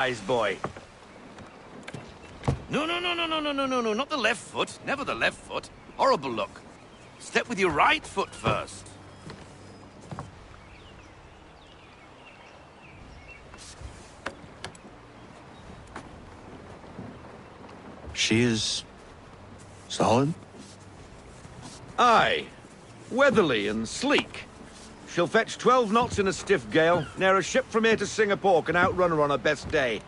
Eyes, boy. No, not the left foot. Never the left foot. Horrible look. Step with your right foot first. She is... solid? Aye. Weatherly and sleek. She'll fetch 12 knots in a stiff gale. Ne'er a ship from here to Singapore can outrun her on her best day.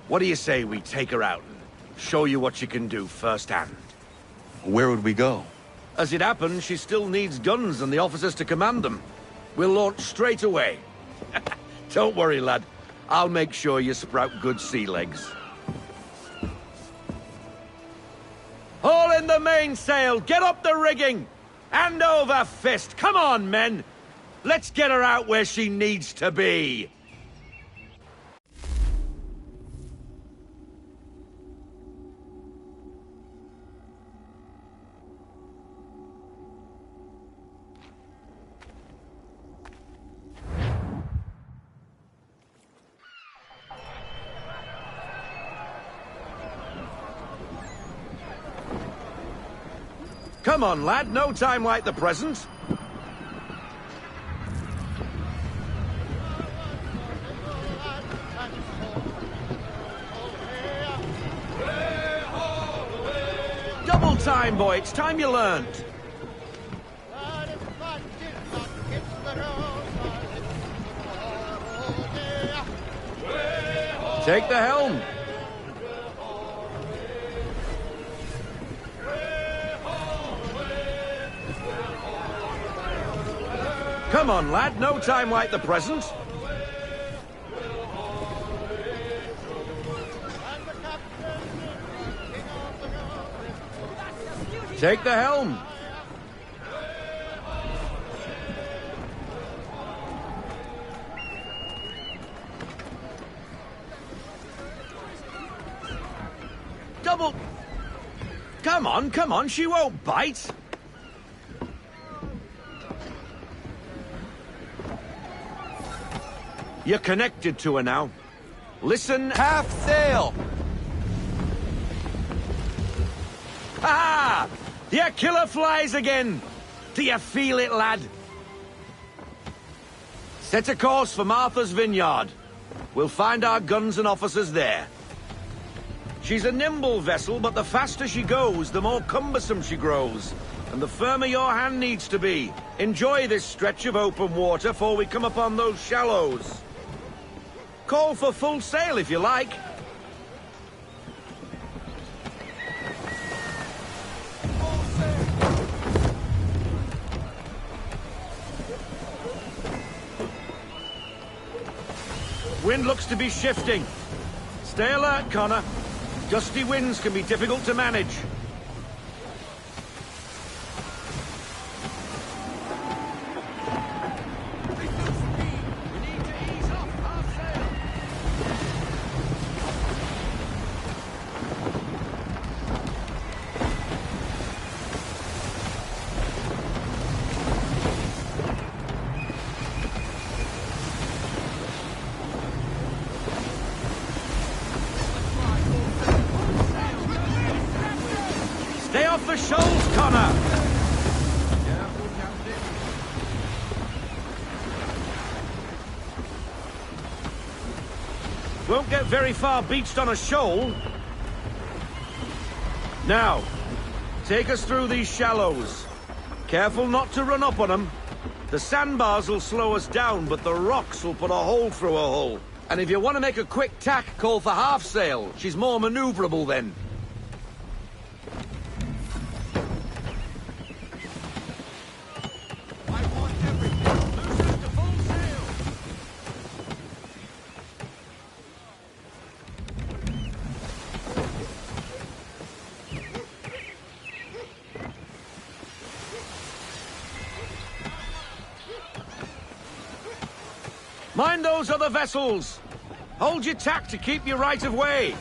What do you say we take her out and show you what she can do firsthand? Where would we go? As it happens, she still needs guns and the officers to command them. We'll launch straight away. Don't worry, lad. I'll make sure you sprout good sea legs. Haul in the mainsail! Get up the rigging! Hand over fist! Come on, men! Let's get her out where she needs to be! Come on, lad. No time like the present. Double time, boy. It's time you learned. Take the helm. Come on, lad. No time like the present. Take the helm. Double... Come on, she won't bite. You're connected to her now. Listen... Half sail! Ah! Your killer flies again! Do you feel it, lad? Set a course for Martha's Vineyard. We'll find our guns and officers there. She's a nimble vessel, but the faster she goes, the more cumbersome she grows. And the firmer your hand needs to be. Enjoy this stretch of open water before we come upon those shallows. Call for full sail if you like. Wind looks to be shifting. Stay alert, Connor. Gusty winds can be difficult to manage. Stay off the shoals, Connor! Won't get very far beached on a shoal. Now, take us through these shallows. Careful not to run up on them. The sandbars will slow us down, but the rocks will put a hole through her hull. And if you want to make a quick tack, call for half sail. She's more maneuverable then. Mind those other vessels! Hold your tack to keep your right of way!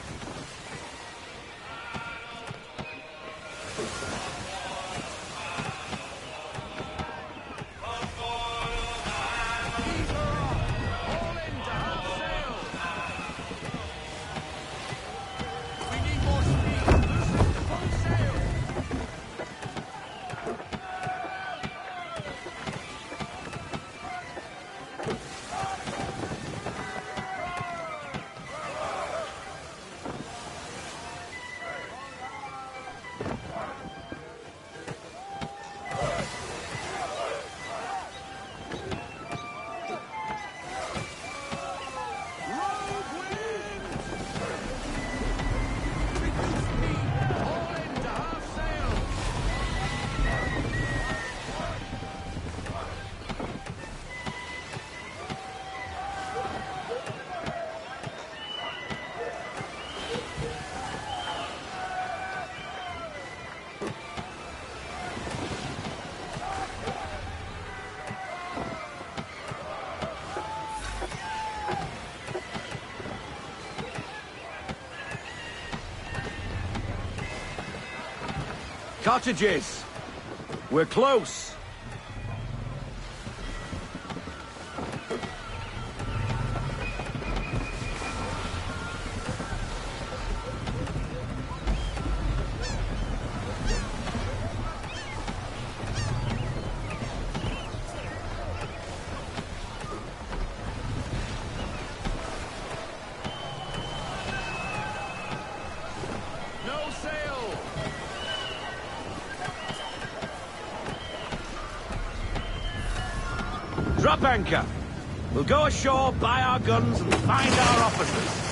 Cottages. We're close. No sail! Drop anchor. We'll go ashore, buy our guns, and find our officers.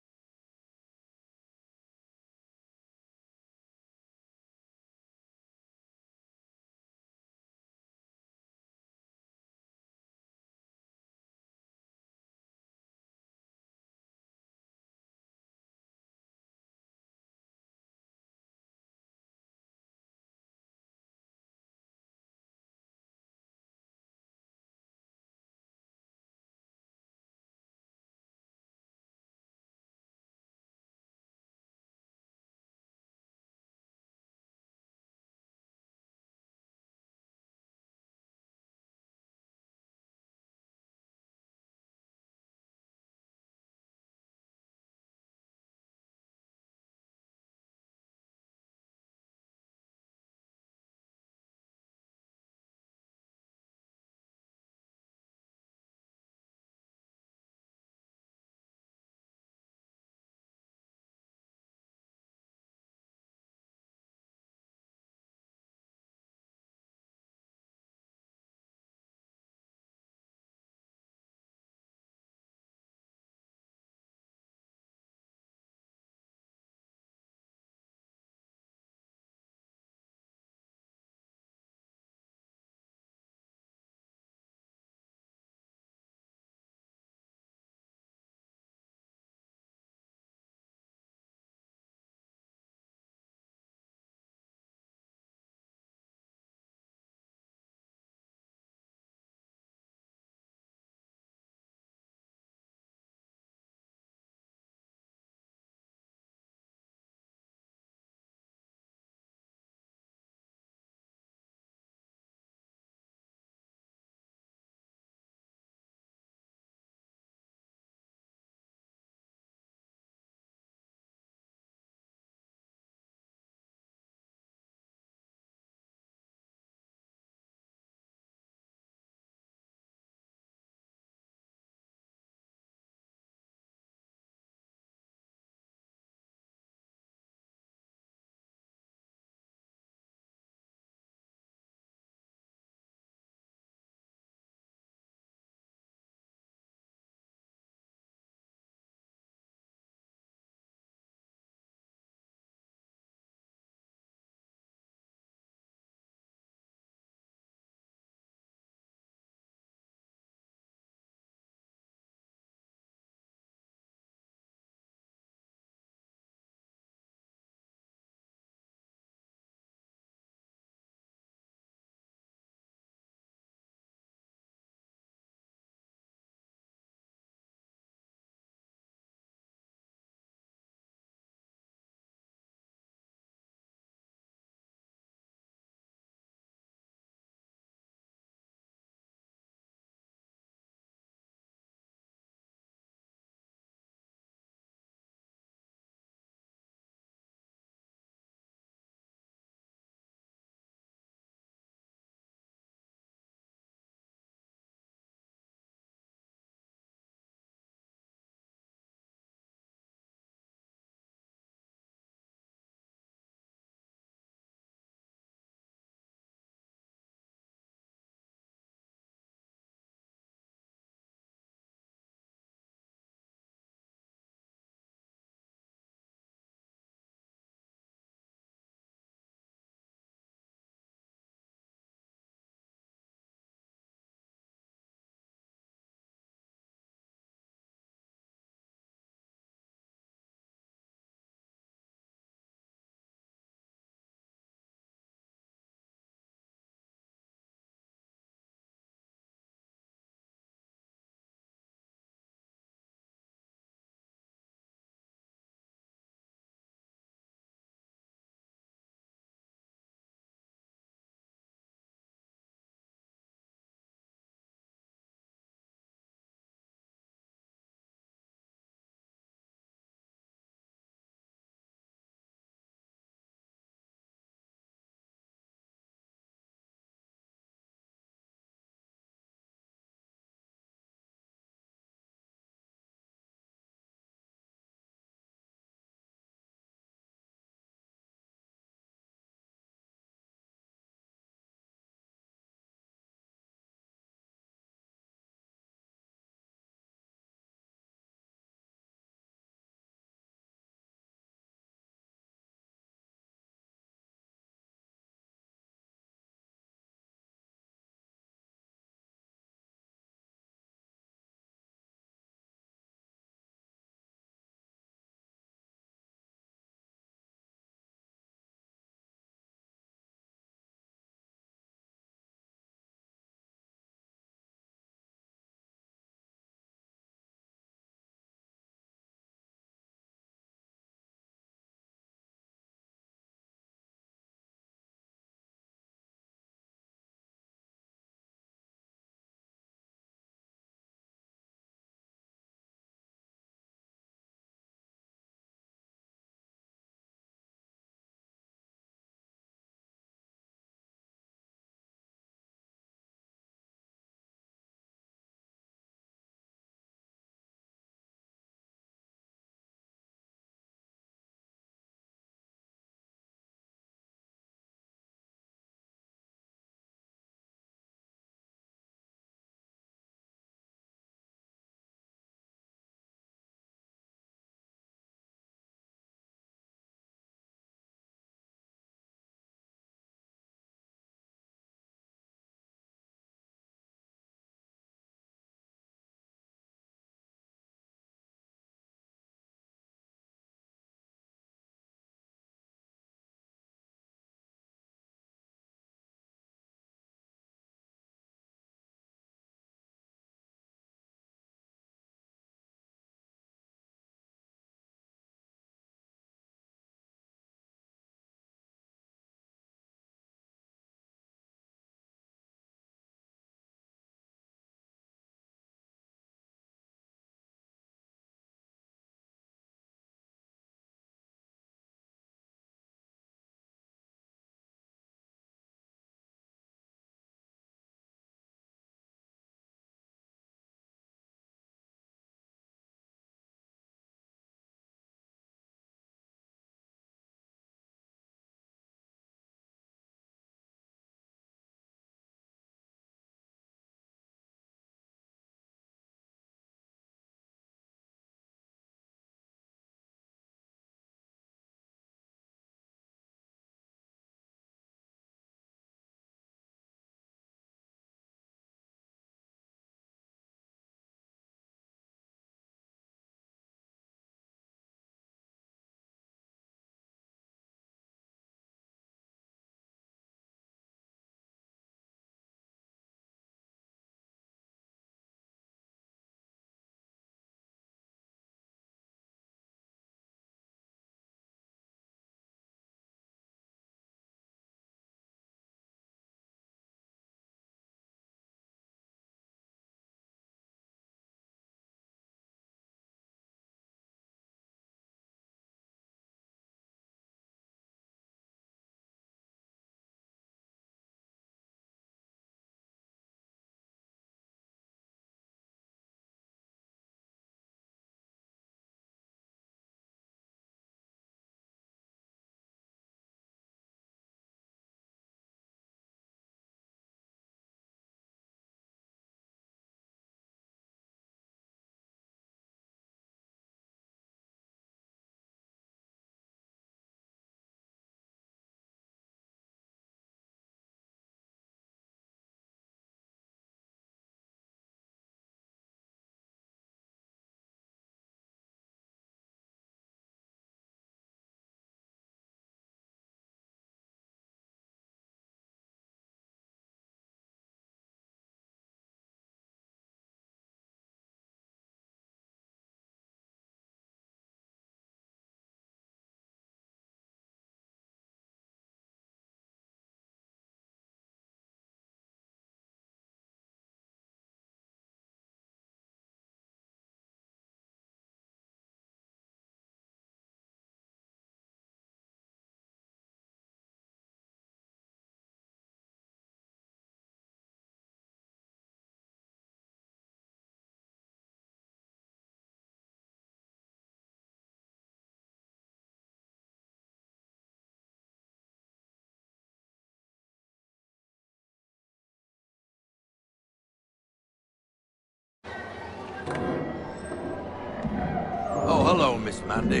hello, Miss Mandy.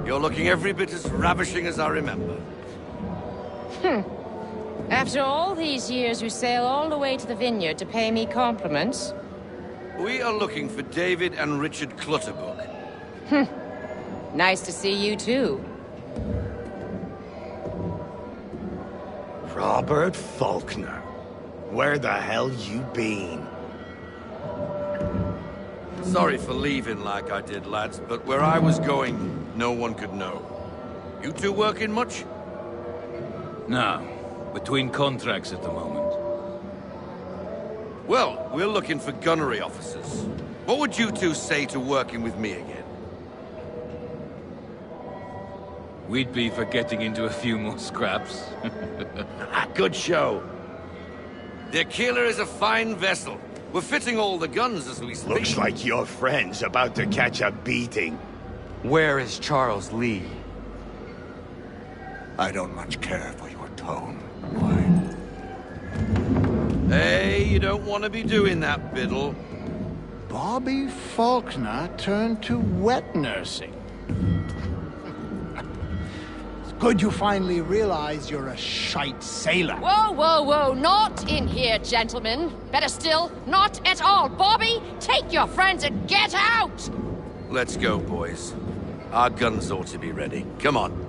You're looking every bit as ravishing as I remember. After all these years, you sail all the way to the vineyard to pay me compliments? We are looking for David and Richard Clutterbuck. Nice to see you, too. Robert Faulkner. Where the hell you been? Sorry for leaving like I did, lads, but where I was going, no one could know. You two working much? No. Between contracts at the moment. Well, we're looking for gunnery officers. What would you two say to working with me again? We'd be for getting into a few more scraps. Good show. The Aquila is a fine vessel. We're fitting all the guns as we speak. Looks like your friend's about to catch a beating. Where is Charles Lee? I don't much care for your tone. Why? Hey, you don't want to be doing that, Biddle. Bobby Faulkner turned to wet nursing. It's good you finally realize you're a shite sailor. Whoa, whoa, whoa, not in here, gentlemen. Better still, not at all. Bobby, take your friends and get out! Let's go, boys. Our guns ought to be ready. Come on.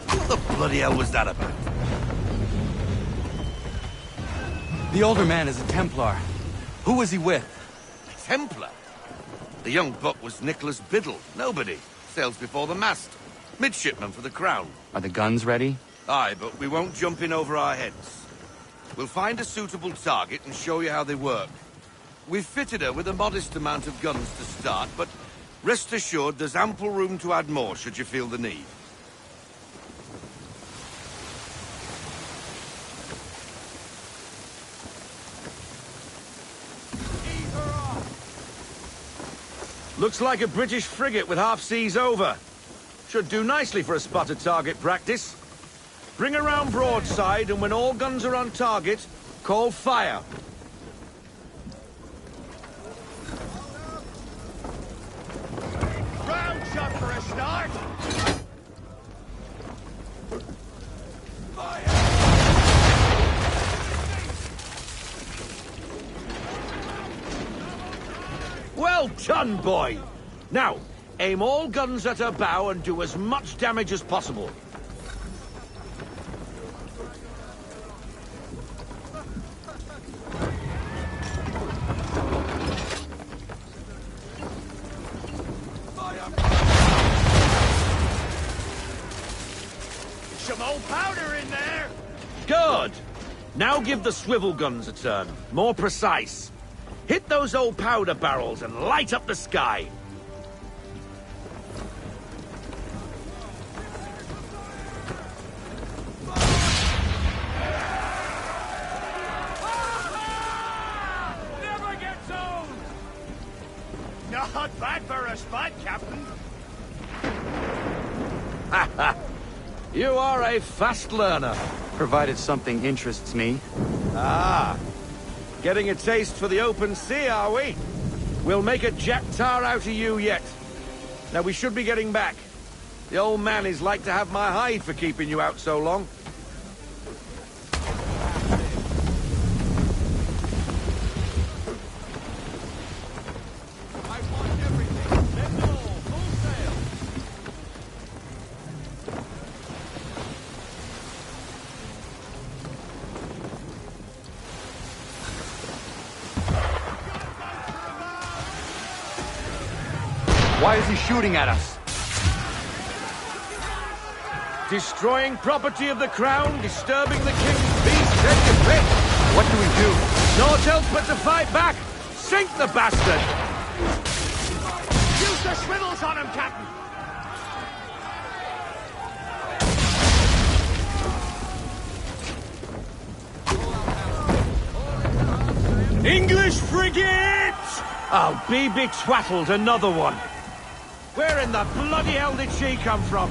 What the bloody hell was that about? The older man is a Templar. Who was he with? Templar? The young buck was Nicholas Biddle. Nobody. Sails before the mast. Midshipman for the Crown. Are the guns ready? Aye, but we won't jump in over our heads. We'll find a suitable target and show you how they work. We've fitted her with a modest amount of guns to start, but rest assured there's ample room to add more should you feel the need. Looks like a British frigate with half seas over. Should do nicely for a spotted target practice. Bring around broadside, and when all guns are on target, call fire. Round shot for a start! Well done, boy! Now, aim all guns at her bow and do as much damage as possible. Some old powder in there! Good! Now give the swivel guns a turn. More precise. Hit those old powder barrels and light up the sky. Never gets old! Not bad for a spot, Captain. You are a fast learner. Provided something interests me. Ah. Getting a taste for the open sea, are we? We'll make a jack tar out of you yet. Now, we should be getting back. The old man is like to have my hide for keeping you out so long. Why is he shooting at us? Destroying property of the crown, disturbing the king's peace, take your pick. What do we do? Naught else but to fight back. Sink the bastard. Use the swivels on him, Captain! English frigate! I'll be betwattled, another one. Where in the bloody hell did she come from?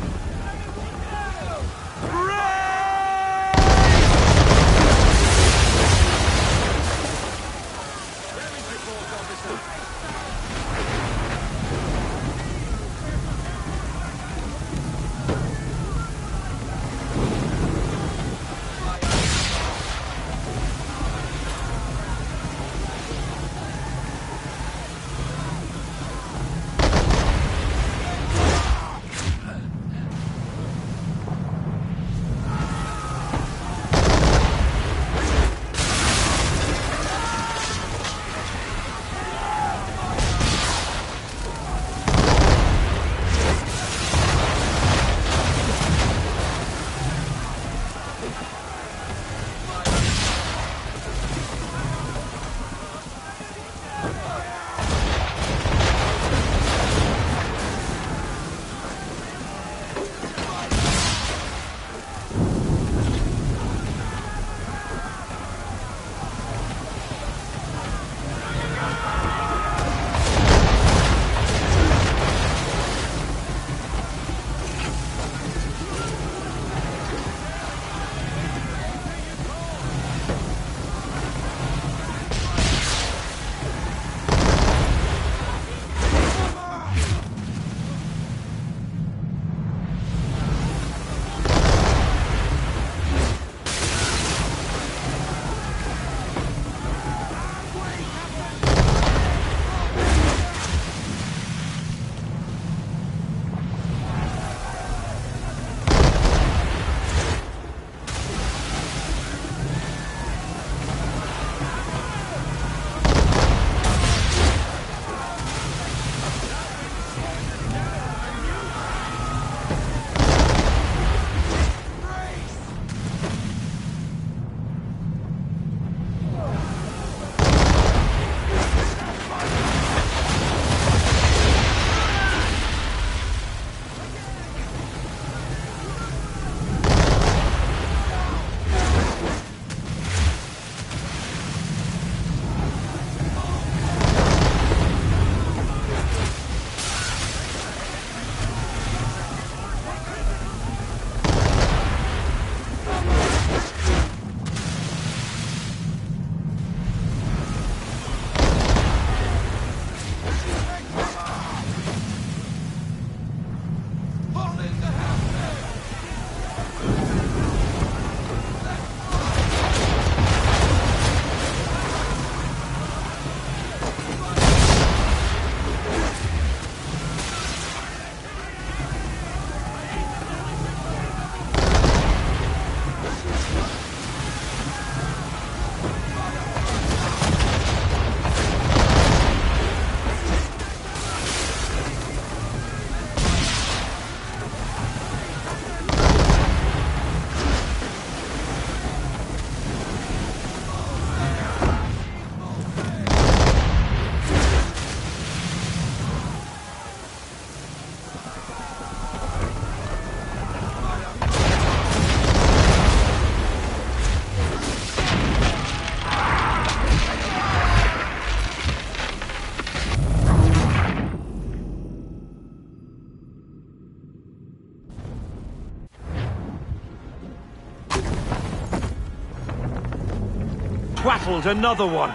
Twattled, another one.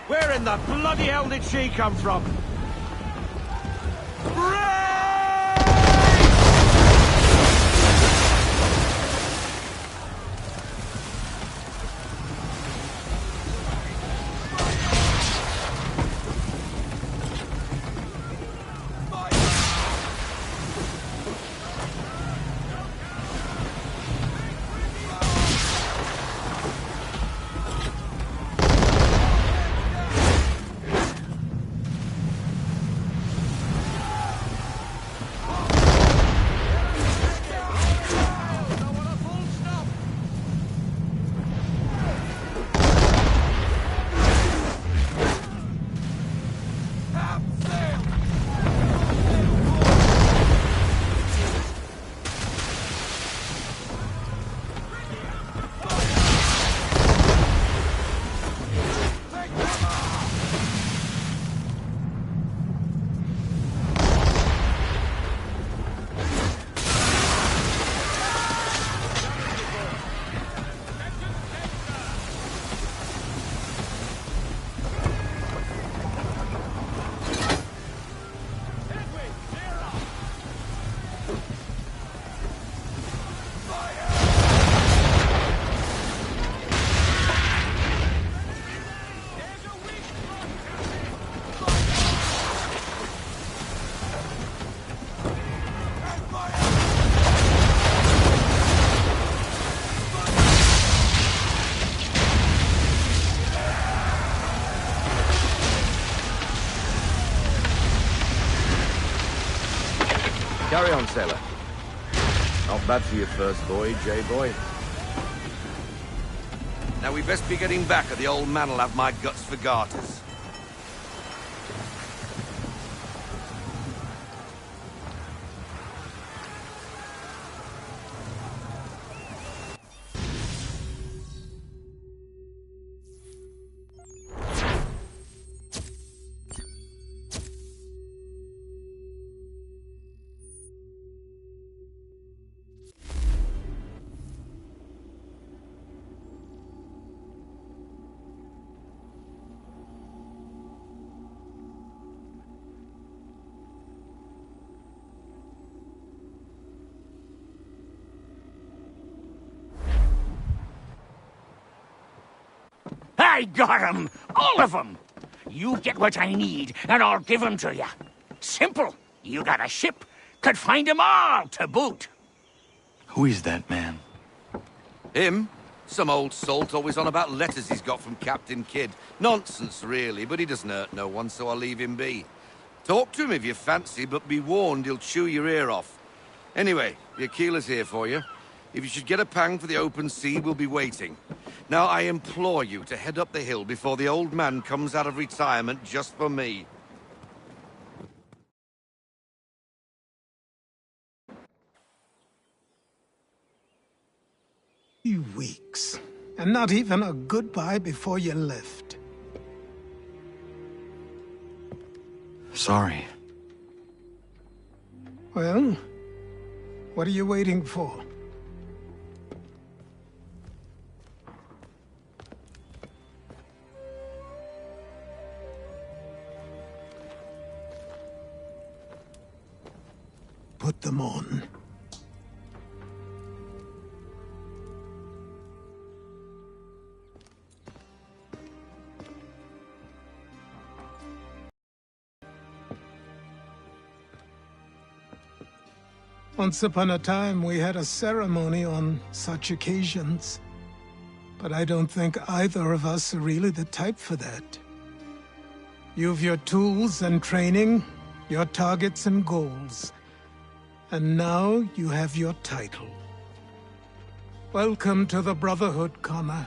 Where in the bloody hell did she come from? Carry on, sailor. Not bad for your first voyage, eh, boy? Now we best be getting back, or the old man'll have my guts for garters. I got 'em! All of 'em! You get what I need, and I'll give 'em to you. Simple. You got a ship. Could find 'em all to boot. Who is that man? Him? Some old salt always on about letters he's got from Captain Kidd. Nonsense, really, but he doesn't hurt no one, so I'll leave him be. Talk to him if you fancy, but be warned he'll chew your ear off. Anyway, your keeler's here for you. If you should get a pang for the open sea, we'll be waiting. Now, I implore you to head up the hill before the old man comes out of retirement just for me. Weeks. And not even a goodbye before you left. Sorry. Well, what are you waiting for? Put them on. Once upon a time, we had a ceremony on such occasions. But I don't think either of us are really the type for that. You've your tools and training, your targets and goals. And now you have your title. Welcome to the Brotherhood, Connor.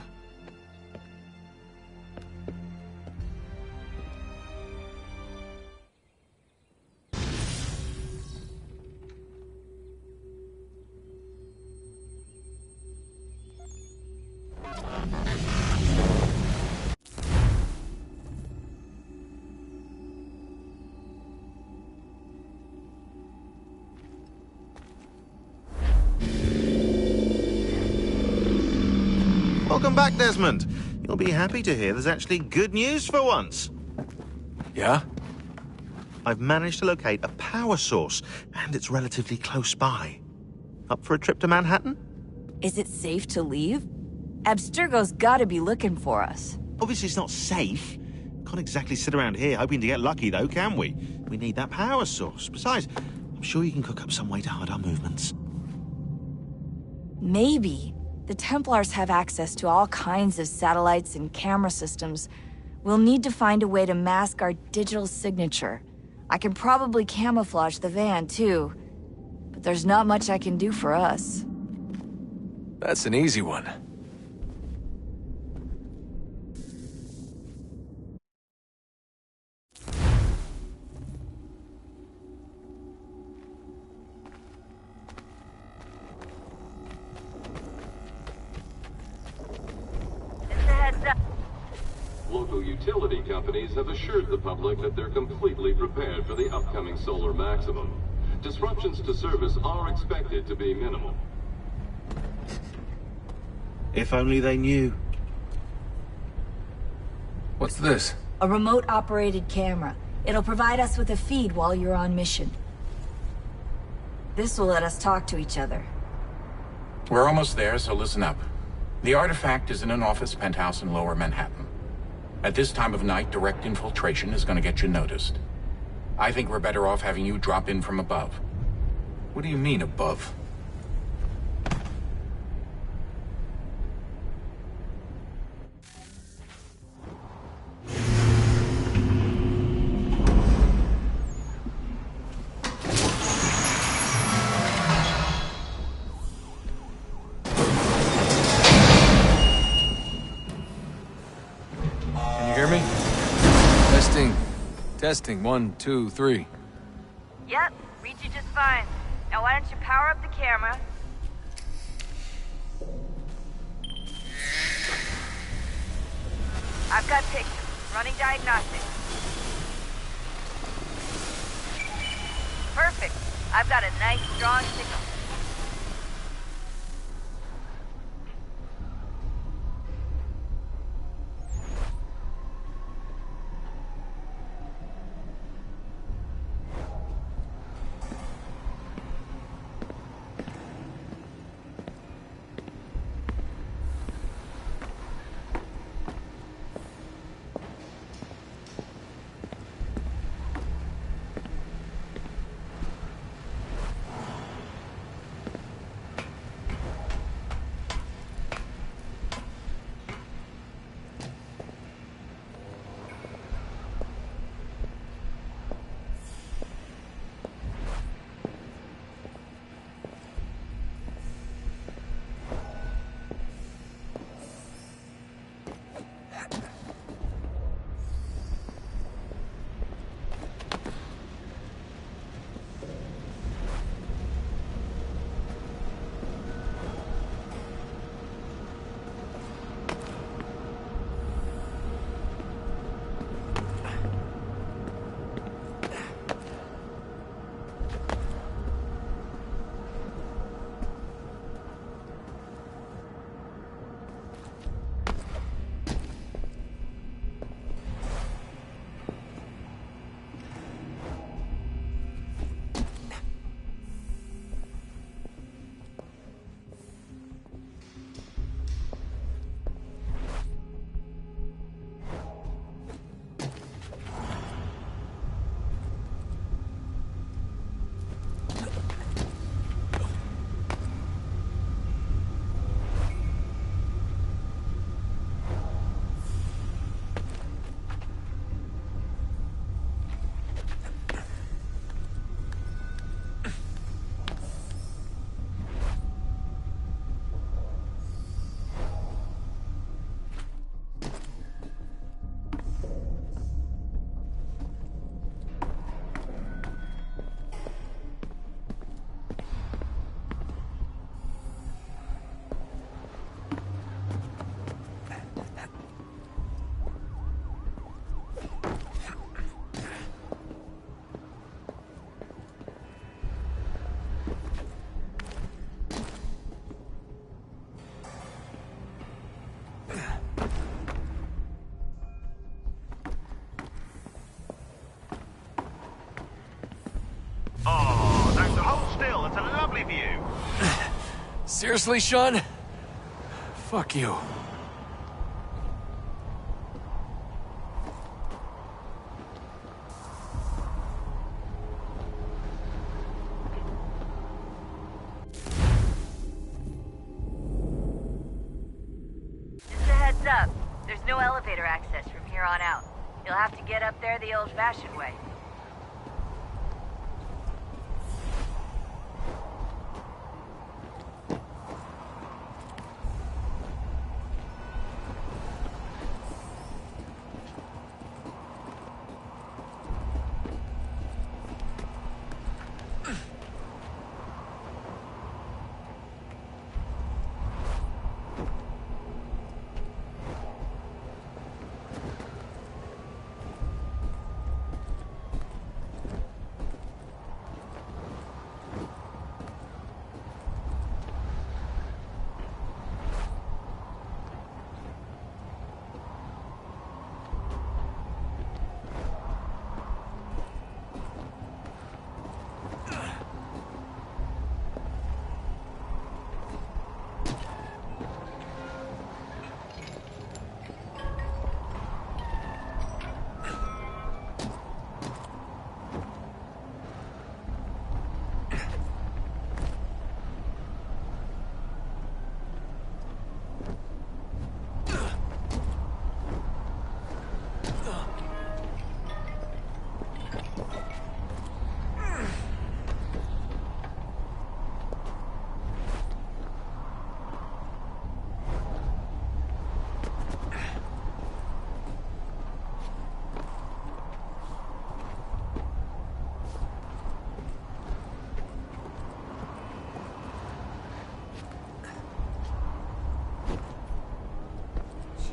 Welcome back, Desmond. You'll be happy to hear there's actually good news for once. Yeah? I've managed to locate a power source, and it's relatively close by. Up for a trip to Manhattan? Is it safe to leave? Abstergo's gotta be looking for us. Obviously it's not safe. Can't exactly sit around here hoping to get lucky, though, can we? We need that power source. Besides, I'm sure you can cook up some way to hide our movements. Maybe. The Templars have access to all kinds of satellites and camera systems. We'll need to find a way to mask our digital signature. I can probably camouflage the van, too. But there's not much I can do for us. That's an easy one. Local utility companies have assured the public that they're completely prepared for the upcoming solar maximum. Disruptions to service are expected to be minimal. If only they knew. What's this? A remote-operated camera. It'll provide us with a feed while you're on mission. This will let us talk to each other. We're almost there, so listen up. The artifact is in an office penthouse in Lower Manhattan. At this time of night, direct infiltration is going to get you noticed. I think we're better off having you drop in from above. What do you mean, above? Testing, 1, 2, 3. Yep, read you just fine. Now why don't you power up the camera? I've got pictures. Running diagnostics. Perfect. I've got a nice, strong signal. Oh, no, so hold still. It's a lovely view. Seriously, Sean? Fuck you. Just a heads up. There's no elevator access from here on out. You'll have to get up there the old-fashioned way.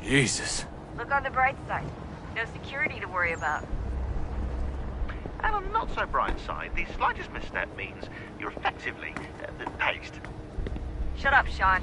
Jesus. Look on the bright side. No security to worry about. And on the not so bright side, the slightest misstep means you're effectively paced. Shut up, Sean.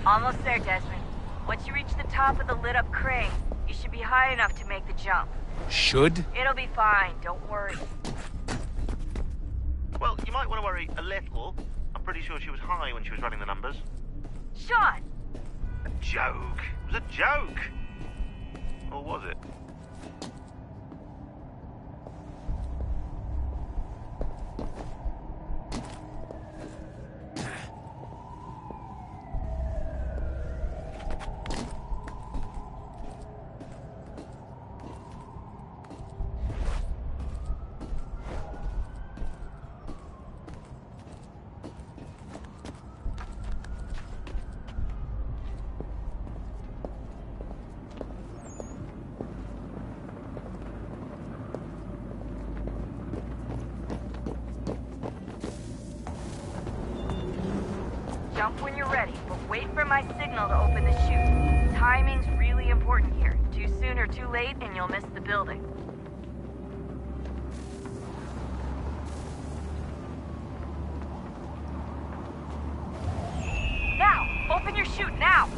Almost there, Desmond. Once you reach the top of the lit-up crane, you should be high enough to make the jump. Should? It'll be fine, don't worry. Well, you might want to worry a little. I'm pretty sure she was high when she was running the numbers. Sean! A joke. It was a joke. Or was it? Jump when you're ready, but wait for my signal to open the chute. Timing's really important here. Too soon or too late, and you'll miss the building. Now! Open your chute, now!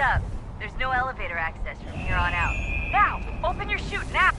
Up. There's no elevator access from here on out. Now! Open your chute, now!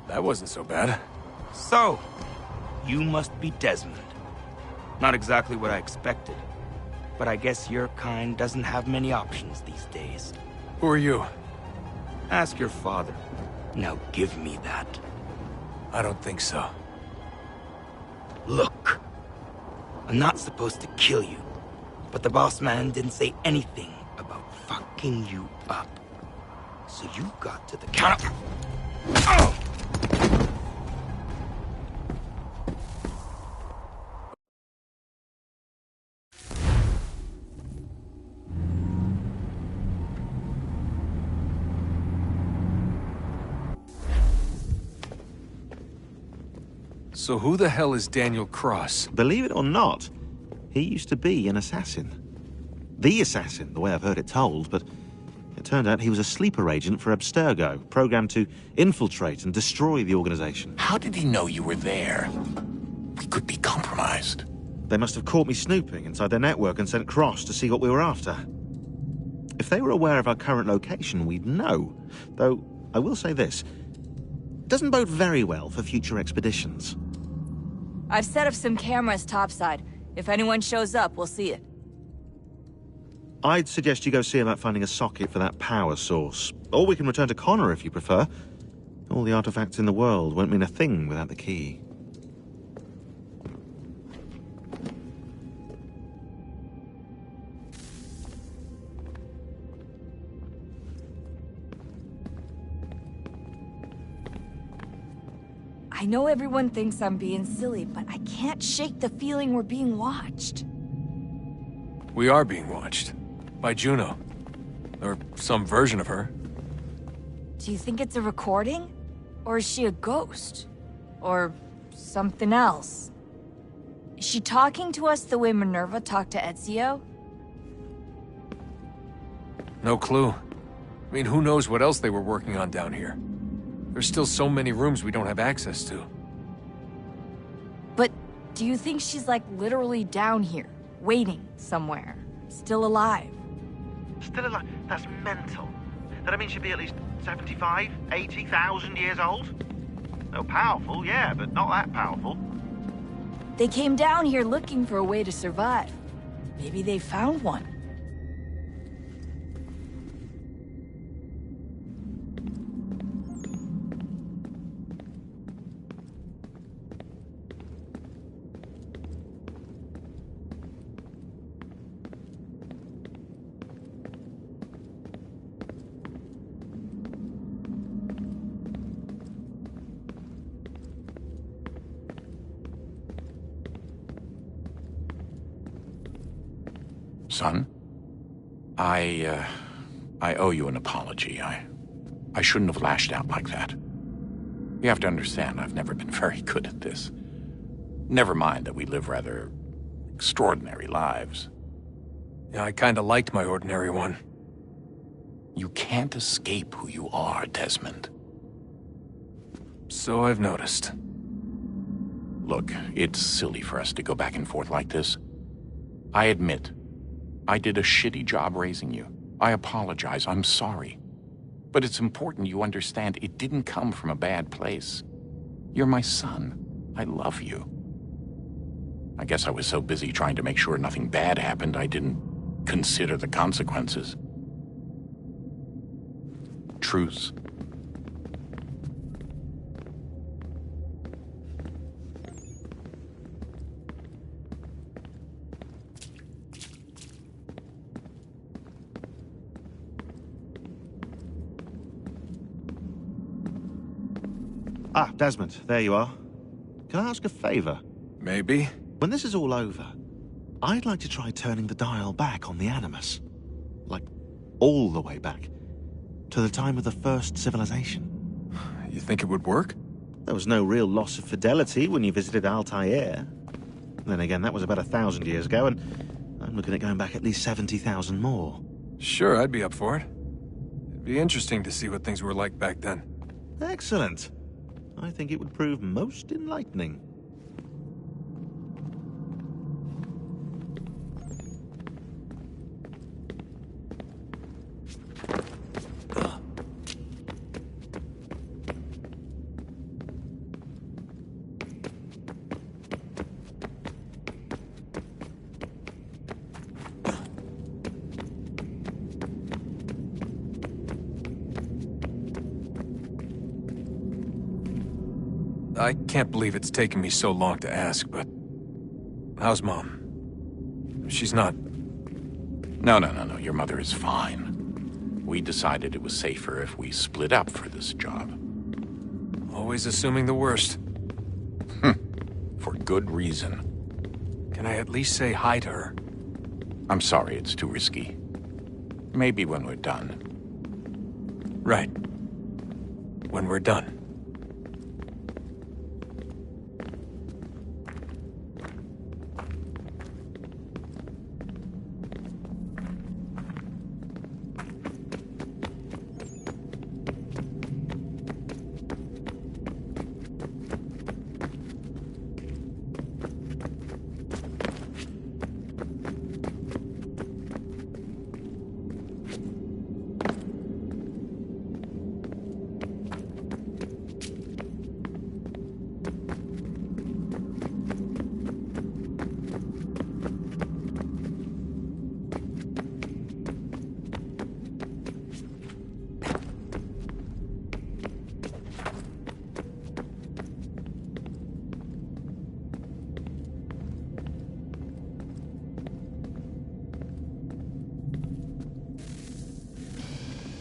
That wasn't so bad. So, you must be Desmond. Not exactly what I expected, but I guess your kind doesn't have many options these days. Who are you? Ask your father. Now give me that. I don't think so. Look, I'm not supposed to kill you, but the boss man didn't say anything about fucking you up. So you got to the counter. So who the hell is Daniel Cross? Believe it or not, he used to be an assassin. The assassin, the way I've heard it told, but it turned out he was a sleeper agent for Abstergo, programmed to infiltrate and destroy the organization. How did he know you were there? We could be compromised. They must have caught me snooping inside their network and sent Cross to see what we were after. If they were aware of our current location, we'd know. Though, I will say this. It doesn't bode very well for future expeditions. I've set up some cameras topside. If anyone shows up, we'll see it. I'd suggest you go see about finding a socket for that power source. Or we can return to Connor if you prefer. All the artifacts in the world won't mean a thing without the key. I know everyone thinks I'm being silly, but I can't shake the feeling we're being watched. We are being watched. By Juno. Or some version of her. Do you think it's a recording? Or is she a ghost? Or something else? Is she talking to us the way Minerva talked to Ezio? No clue. I mean, who knows what else they were working on down here? There's still so many rooms we don't have access to. But do you think she's like literally down here, waiting somewhere, still alive? Still alive? That's mental. That means she'd be at least 75, 80,000 years old? No, powerful, yeah, but not that powerful. They came down here looking for a way to survive. Maybe they found one. Son, I owe you an apology. I shouldn't have lashed out like that. You have to understand, I've never been very good at this. Never mind that we live rather extraordinary lives. Yeah, I kinda liked my ordinary one. You can't escape who you are, Desmond. So I've noticed. Look, it's silly for us to go back and forth like this. I admit, I did a shitty job raising you. I apologize, I'm sorry. But it's important you understand it didn't come from a bad place. You're my son. I love you. I guess I was so busy trying to make sure nothing bad happened, I didn't consider the consequences. Truce. Ah, Desmond, there you are. Can I ask a favor? Maybe. When this is all over, I'd like to try turning the dial back on the Animus. Like, all the way back. To the time of the first civilization. You think it would work? There was no real loss of fidelity when you visited Altair. Then again, that was about 1,000 years ago, and I'm looking at going back at least 70,000 more. Sure, I'd be up for it. It'd be interesting to see what things were like back then. Excellent. I think it would prove most enlightening. I can't believe it's taken me so long to ask, but... how's Mom? She's not... No. Your mother is fine. We decided it was safer if we split up for this job. Always assuming the worst. For good reason. Can I at least say hi to her? I'm sorry, it's too risky. Maybe when we're done. Right. When we're done.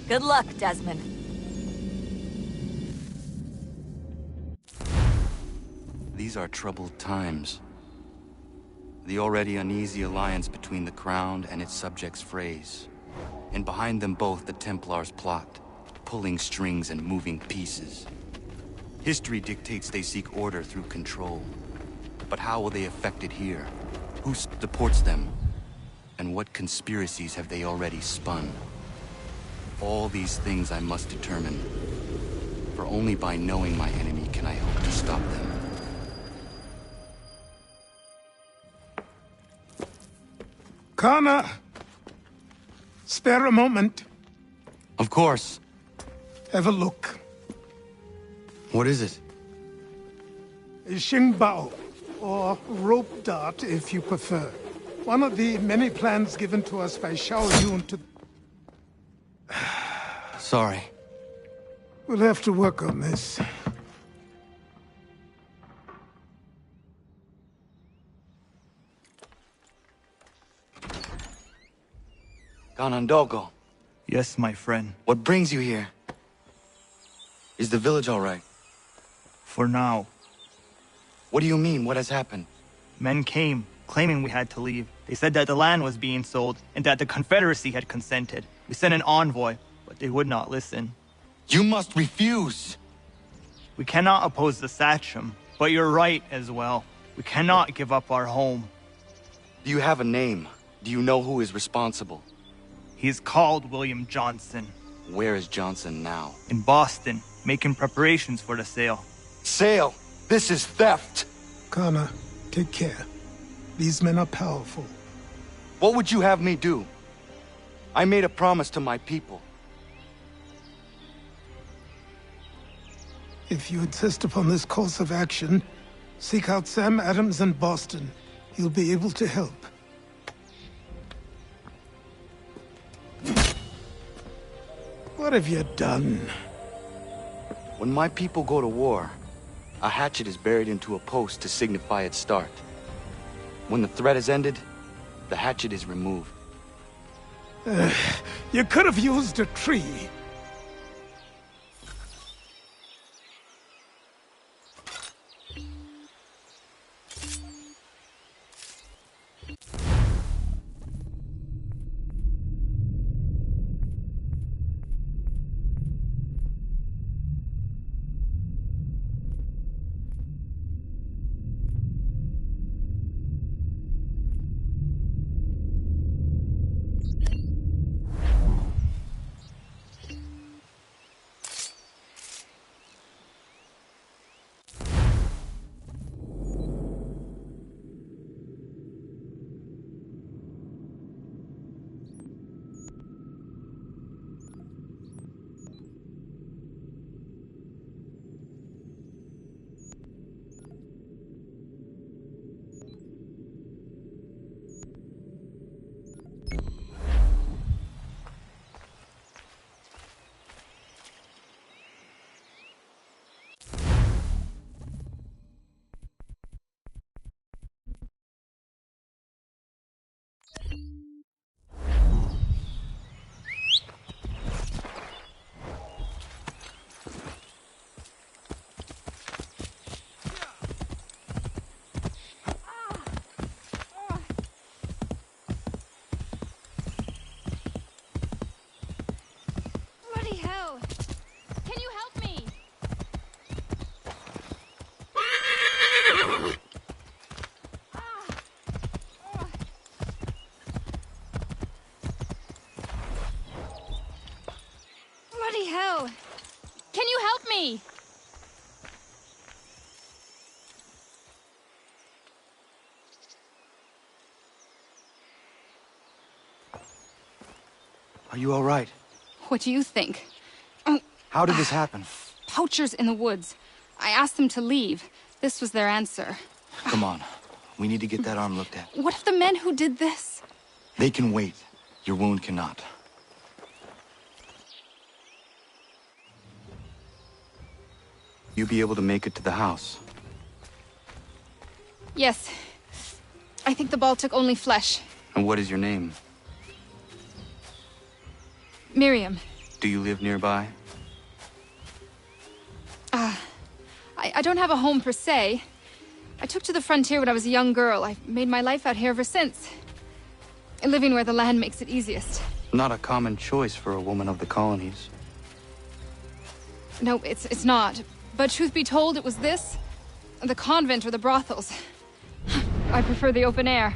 Good luck, Desmond. These are troubled times. The already uneasy alliance between the Crown and its subjects frays. And behind them both the Templars plot, pulling strings and moving pieces. History dictates they seek order through control. But how will they affect it here? Who supports them? And what conspiracies have they already spun? All these things I must determine. For only by knowing my enemy can I hope to stop them. Connor! Spare a moment. Of course. Have a look. What is it? A Xingbao, or rope dart if you prefer. One of the many plans given to us by Xiao Yun to... Sorry. We'll have to work on this. Ganondogo. Yes, my friend. What brings you here? Is the village all right? For now. What do you mean? What has happened? Men came, claiming we had to leave. They said that the land was being sold, and that the Confederacy had consented. We sent an envoy, but they would not listen. You must refuse! We cannot oppose the Sachem, but you're right as well. We cannot give up our home. Do you have a name? Do you know who is responsible? He is called William Johnson. Where is Johnson now? In Boston, making preparations for the sale. Sale? This is theft! Connor, take care. These men are powerful. What would you have me do? I made a promise to my people. If you insist upon this course of action, seek out Sam Adams in Boston. He'll be able to help. What have you done? When my people go to war, a hatchet is buried into a post to signify its start. When the threat is ended, the hatchet is removed. You could have used a tree. Bloody hell! Can you help me? Are you all right? What do you think? How did this happen? Poachers in the woods. I asked them to leave. This was their answer. Come on. We need to get that arm looked at. What if the men who did this? They can wait. Your wound cannot. You be able to make it to the house? Yes. I think the ball took only flesh. And what is your name? Miriam. Do you live nearby? I don't have a home per se. I took to the frontier when I was a young girl. I've made my life out here ever since. Living where the land makes it easiest. Not a common choice for a woman of the colonies. No, it's not. But truth be told, it was this, the convent or the brothels. I prefer the open air.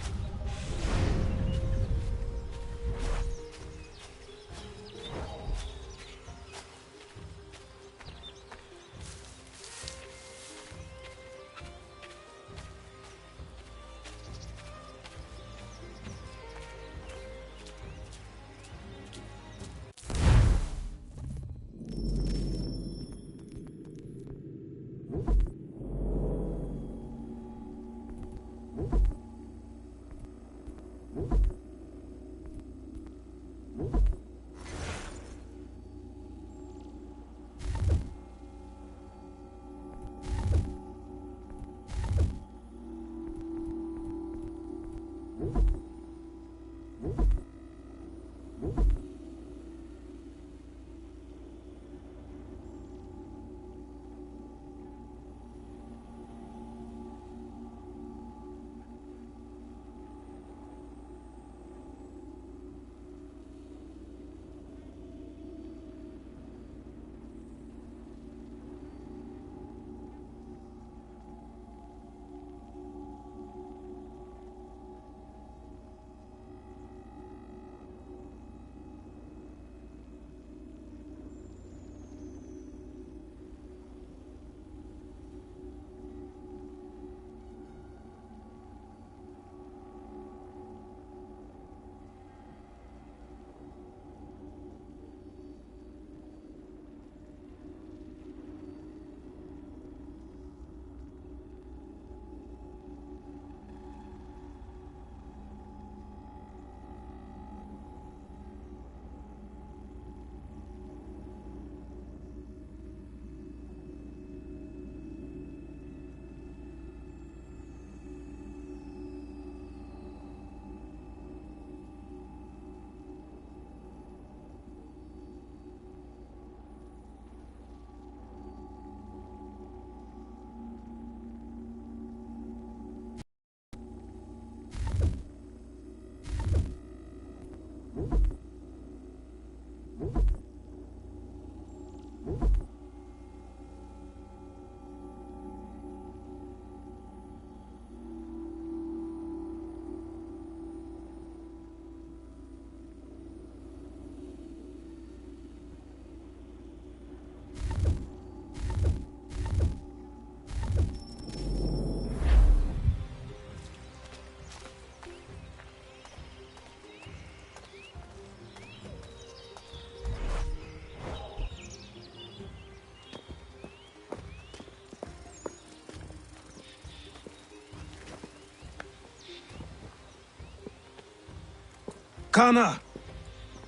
Kana,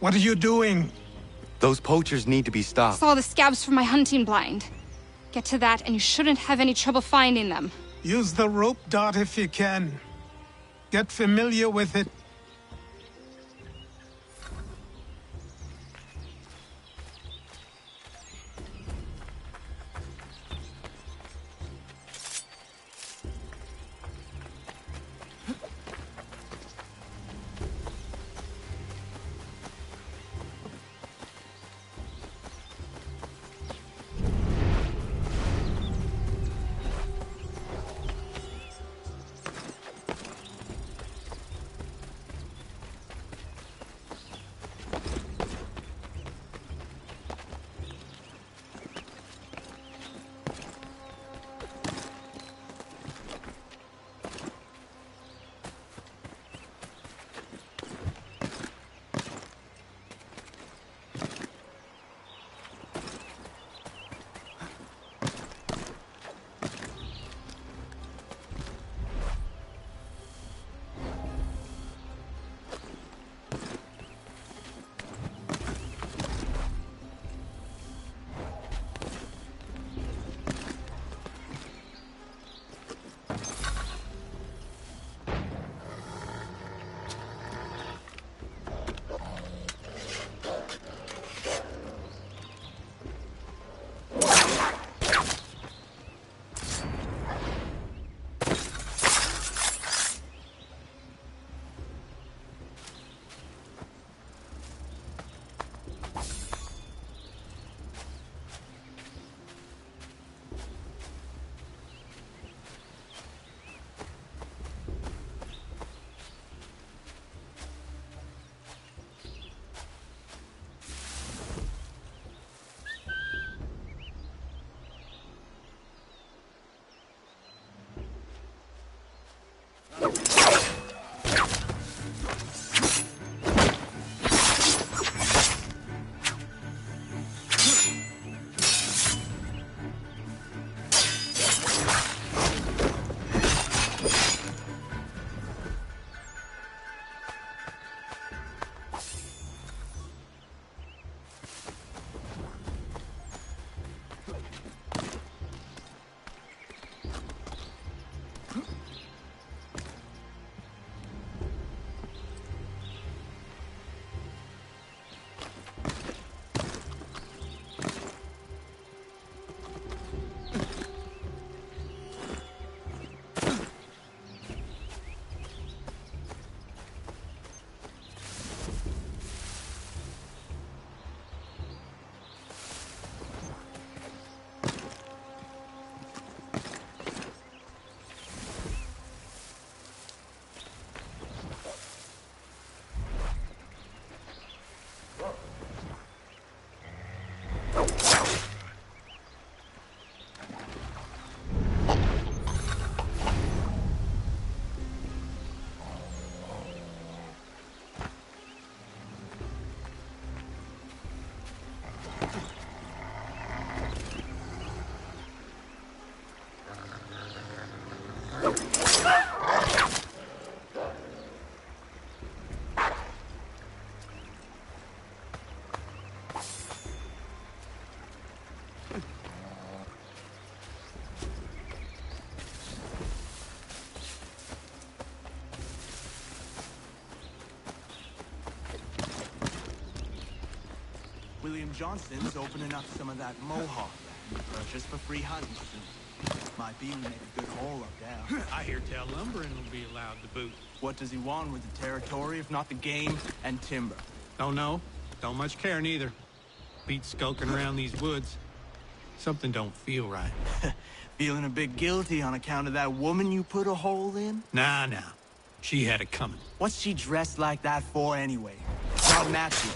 what are you doing? Those poachers need to be stopped. Saw the scabs from my hunting blind. Get to that and you shouldn't have any trouble finding them. Use the rope dart if you can. Get familiar with it. William Johnston's opening up some of that Mohawk land purchased for free hunting soon. My beam made a good haul up there. I hear tell lumbering will be allowed to boot. What does he want with the territory if not the game and timber? Don't know. Don't much care neither. Pete skulking around these woods. Something don't feel right. Feeling a bit guilty on account of that woman you put a hole in? Nah. She had it coming. What's she dressed like that for anyway? Not natural.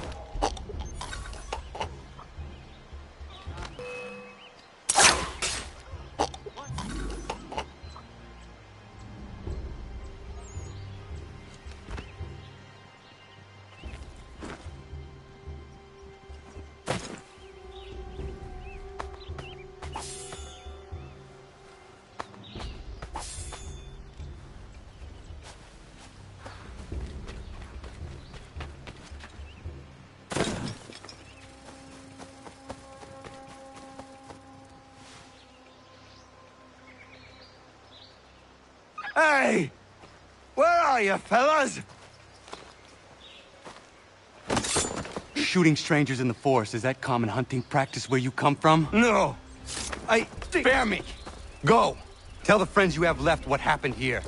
Hey! Where are you, fellas? Shooting strangers in the forest, is that common hunting practice where you come from? No. Spare me. Go. Tell the friends you have left what happened here.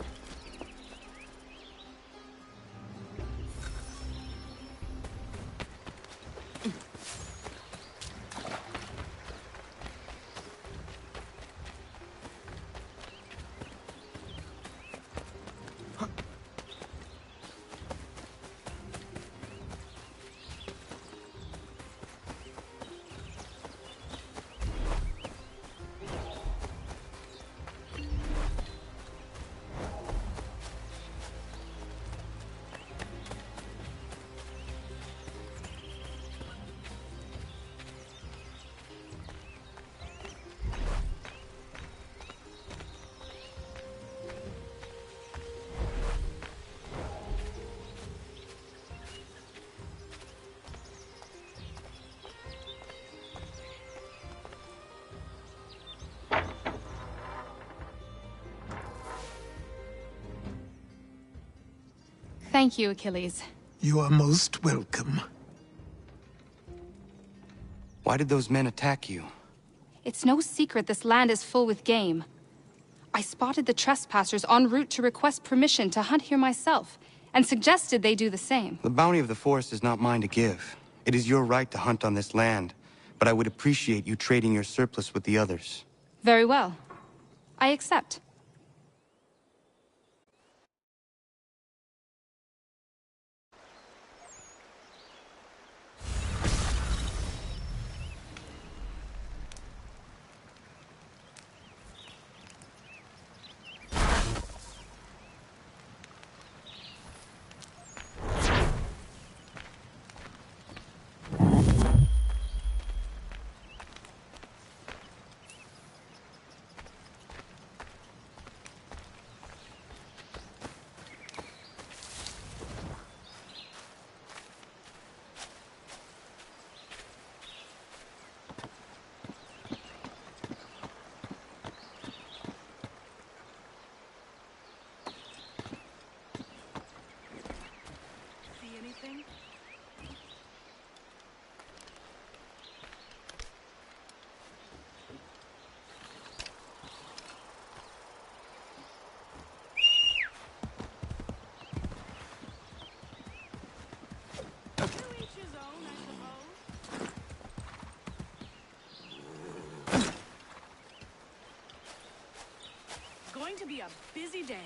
Thank you, Achilles. You are most welcome. Why did those men attack you? It's no secret this land is full with game. I spotted the trespassers en route to request permission to hunt here myself, and suggested they do the same. The bounty of the forest is not mine to give. It is your right to hunt on this land, but I would appreciate you trading your surplus with the others. Very well. I accept. Going to be a busy day.